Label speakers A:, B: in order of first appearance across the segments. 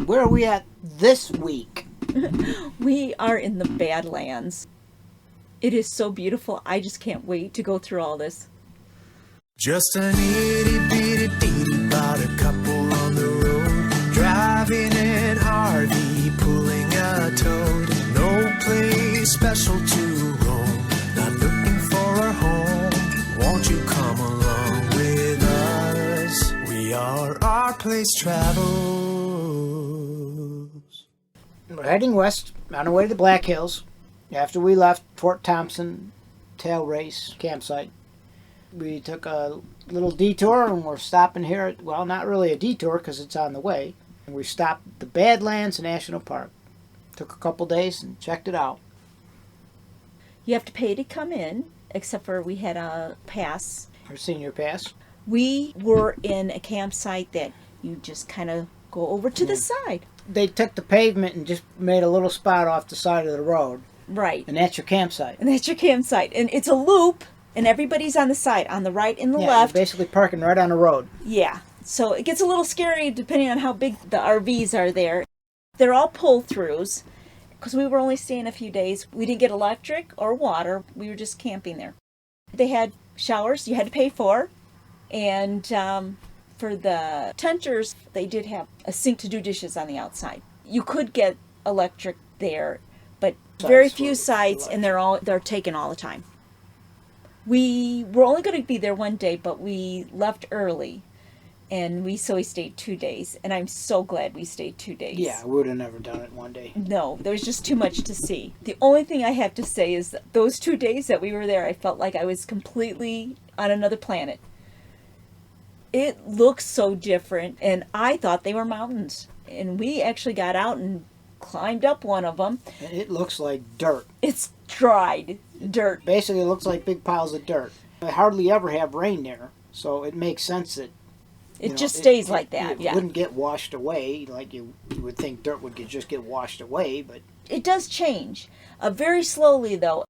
A: Where are we at this week?
B: We are in the Badlands. It is so beautiful. I just can't wait to go through all this.
C: Just an itty-bitty-bitty about a couple on the road, driving an RV, pulling a toad. No place special to roam, not looking for a home. Won't you come along with us? We are RPlaceTravels.
A: We're heading west on our way to the Black Hills. After we left Fort Thompson Tail Race campsite, we took a little detour and we're stopping here at, well, not really a detour because it's on the way. We stopped at the Badlands National Park. Took a couple days and checked it out.
B: You have to pay to come in, except for we had a pass.
A: Our senior pass.
B: We were in a campsite that you just kind of go over to the side.
A: They took the pavement and just made a little spot off the side of the road.
B: Right.
A: And that's your campsite.
B: And that's your campsite. And it's a loop, and everybody's on the side, on the right and the left.
A: You're basically parking right on the road.
B: Yeah. So it gets a little scary depending on how big the RVs are there. They're all pull-throughs. Because we were only staying a few days. We didn't get electric or water. We were just camping there. They had showers you had to pay for. And for the tenters, they did have a sink to do dishes on the outside. You could get electric there, but very few sites, and they're taken all the time. We were only going to be there one day, but we left early. And we stayed 2 days, and I'm so glad we stayed 2 days.
A: Yeah, we would have never done it one day.
B: No, there was just too much to see. The only thing I have to say is that those 2 days that we were there, I felt like I was completely on another planet. It looks so different, and I thought they were mountains. And we actually got out and climbed up one of them.
A: And it looks like dirt.
B: It's dried dirt.
A: Basically, it looks like big piles of dirt. I hardly ever have rain there, so it makes sense that
B: it just stays like that.
A: It wouldn't get washed away like you would think dirt would just get washed away, but
B: it does change. Very slowly, though.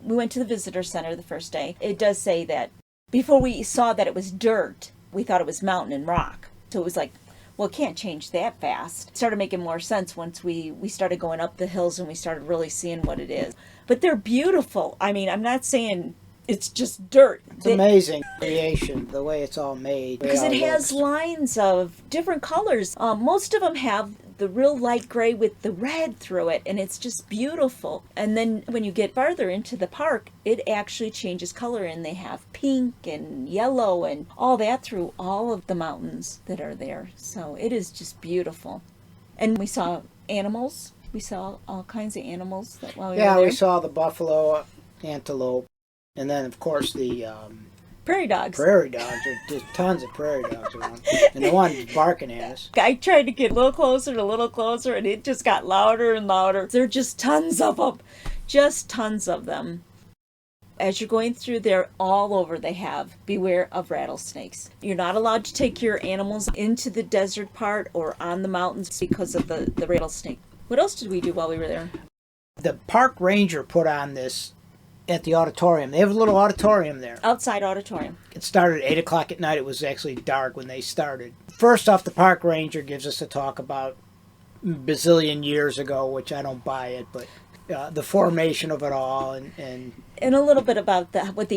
B: We went to the visitor center the first day. It does say that before we saw that it was dirt, we thought it was mountain and rock. So it was like, well, it can't change that fast. It started making more sense once we started going up the hills and we started really seeing what it is. But they're beautiful. I mean, I'm not saying it's just dirt.
A: It's amazing creation, the way it's all made.
B: Because it has lines of different colors. Most of them have the real light gray with the red through it, and it's just beautiful. And then when you get farther into the park, it actually changes color, and they have pink and yellow and all that through all of the mountains that are there. So it is just beautiful. And we saw animals. We saw all kinds of animals while we were there.
A: We saw the buffalo, antelope. And then, of course, the
B: prairie dogs.
A: Prairie dogs. There's tons of prairie dogs around. And the one barking at us.
B: I tried to get a little closer, and it just got louder and louder. There are just tons of them. Just tons of them. As you're going through there, all over they have, beware of rattlesnakes. You're not allowed to take your animals into the desert part or on the mountains because of the rattlesnake. What else did we do while we were there?
A: The park ranger put on this at the auditorium. They have a little auditorium there.
B: Outside auditorium.
A: It started at 8 o'clock at night. It was actually dark when they started. First off, the park ranger gives us a talk about bazillion years ago, which I don't buy it, but the formation of it all and
B: a little bit about how the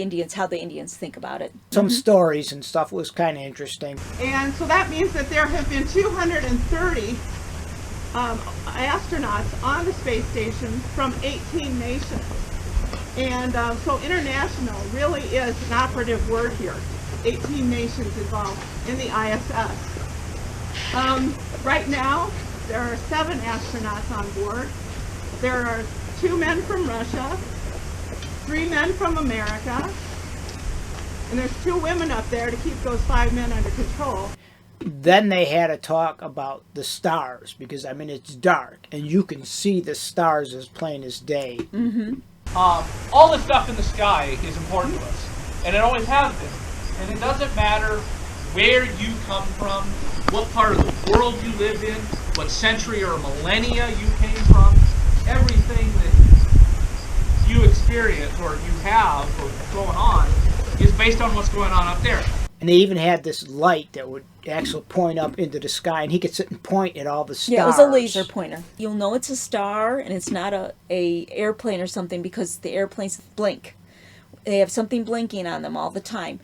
B: Indians think about it.
A: Some stories and stuff was kind of interesting.
D: And so that means that there have been 230 astronauts on the space station from 18 nations. And so international really is an operative word here. 18 nations involved in the ISS. Right now, there are 7 astronauts on board. There are 2 men from Russia, 3 men from America, and there's 2 women up there to keep those 5 men under control.
A: Then they had a talk about the stars, because, I mean, it's dark, and you can see the stars as plain as day.
B: Mm-hmm.
E: All the stuff in the sky is important to us, and it always has been. And it doesn't matter where you come from, what part of the world you live in, what century or millennia you came from. Everything that you experience or you have or going on is based on what's going on up there.
A: And they even had this light that would actually point up into the sky, and he could sit and point at all the stars.
B: Yeah, it was a laser pointer. You'll know it's a star, and it's not a airplane or something because the airplanes blink. They have something blinking on them all the time.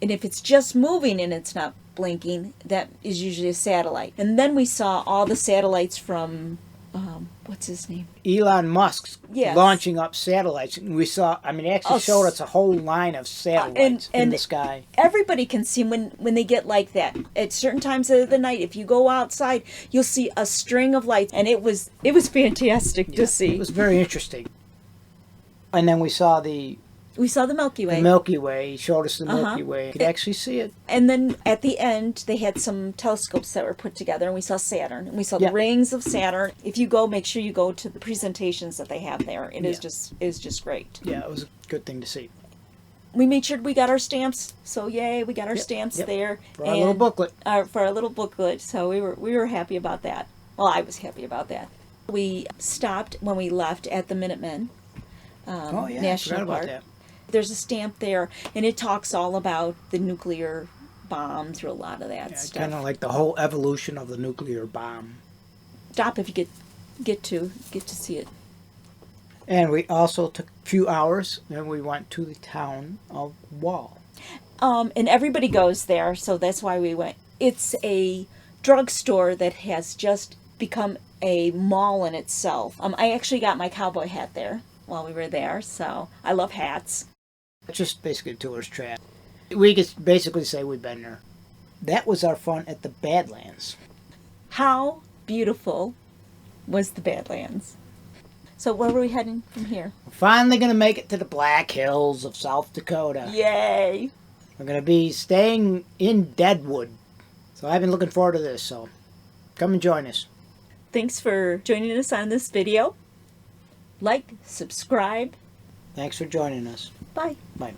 B: And if it's just moving and it's not blinking, that is usually a satellite. And then we saw all the satellites from, what's his name?
A: Elon Musk's
B: Yes.
A: launching up satellites. And we saw, I mean, it actually showed us a whole line of satellites in the sky.
B: Everybody can see when they get like that. At certain times of the night, if you go outside, you'll see a string of lights, and it was fantastic to see.
A: It was very interesting. And then we saw the
B: Milky Way.
A: Milky Way. He showed us the Milky Way. You could actually see it.
B: And then at the end, they had some telescopes that were put together, and we saw Saturn, and we saw the rings of Saturn. If you go, make sure you go to the presentations that they have there. It is just great.
A: Yeah, it was a good thing to see.
B: We made sure we got our stamps, so yay, we got our stamps there.
A: For our little booklet.
B: For our little booklet, so we were happy about that. Well, I was happy about that. We stopped when we left at the Minutemen National
A: I forgot
B: Park.
A: about that.
B: There's a stamp there, and it talks all about the nuclear bomb through a lot of that stuff.
A: Kind of like the whole evolution of the nuclear bomb.
B: Stop if you get to see it.
A: And we also took a few hours, and we went to the town of Wall.
B: And everybody goes there, so that's why we went. It's a drugstore that has just become a mall in itself. I actually got my cowboy hat there while we were there, so I love hats.
A: It's just basically a tourist trap. We could basically say we've been there. That was our fun at the Badlands.
B: How beautiful was the Badlands? So where were we heading from here?
A: We're finally going to make it to the Black Hills of South Dakota.
B: Yay!
A: We're going to be staying in Deadwood. So I've been looking forward to this, so come and join us.
B: Thanks for joining us on this video. Like, subscribe.
A: Thanks for joining us.
B: Bye.
A: Bye.